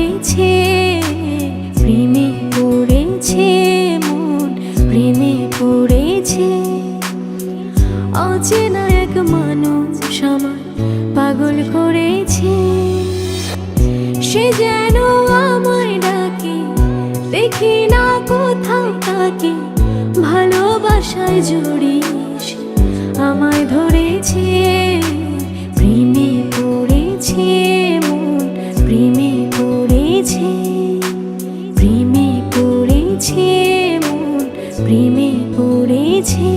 করেছে, প্রেমে পড়েছে মন, প্রেমে পড়েছে। অচেনা এক মানুষ আমার পাগল করেছে। সে যেন আমায় ডাকে, দেখি না কোথাও তাকে। ভালোবাসায় জড়িয়ে আমায় ধরেছে, প্রেমে পড়েছে মন, প্রেমে পড়েছে। প্রেমে পড়েছে মন, প্রেমে পড়েছে।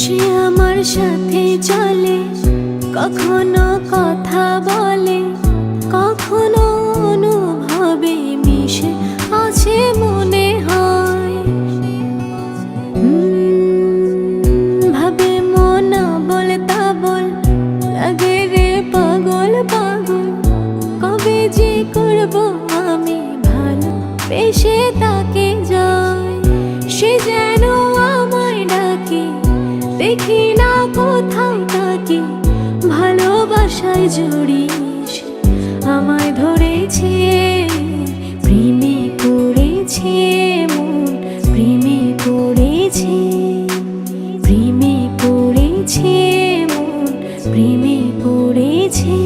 সে আমার সাথে চলে, কখনো কথা বলে, কখনো অনুভবে মিশে আছে মনে হয়। ভাবে মন বল তা বল, লাগে রে পাগল পাগল। কবে যে করবো আমি ভালো বেশে তাকে যাই। সে যেন আমায় ডাকে, দেখি না কোথাও তাকে। ভালোবাসায় জড়িয়ে আমায় ধরেছে, প্রেমে পড়েছে মন, প্রেমে পড়েছে। প্রেমে পড়েছে মন, প্রেমে পড়েছে।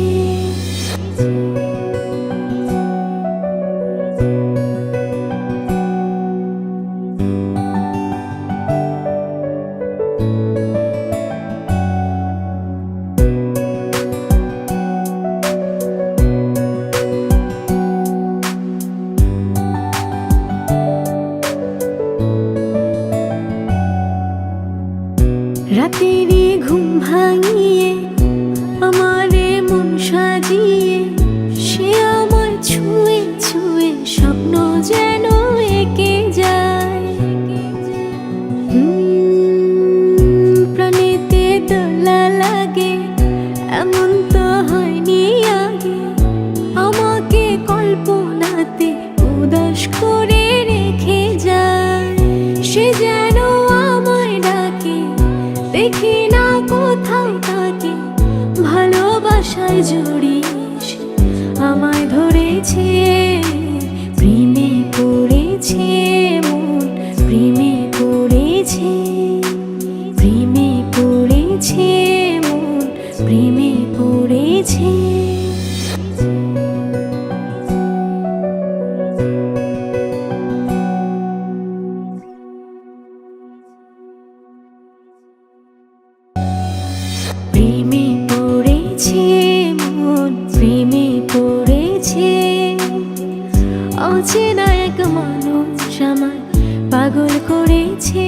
রাতেরই ঘুম ভাঙিয়ে আমারে মন সাজিয়ে, সে আমার ছুঁয়ে ছুঁয়ে স্বপ্ন যেন এঁকে যায়। প্রাণেতে দোলা লাগে, এমন তো হয়নি আগে। আমাকে কল্পনাতে উদাস করে রেখে যায়। সে যেন আমায় ডাকে, দেখি না কোথাও তাকে। ভালোবাসায় জড়িয়ে আমায় ধরেছে, প্রেমে পড়েছে মন, প্রেমে পড়েছে। প্রেমে পড়েছে মন, প্রেমে পড়েছে। প্রেমে পড়েছে মন, প্রেমে পড়েছে। অচেনা এক মানুষ আমায় পাগল করেছে।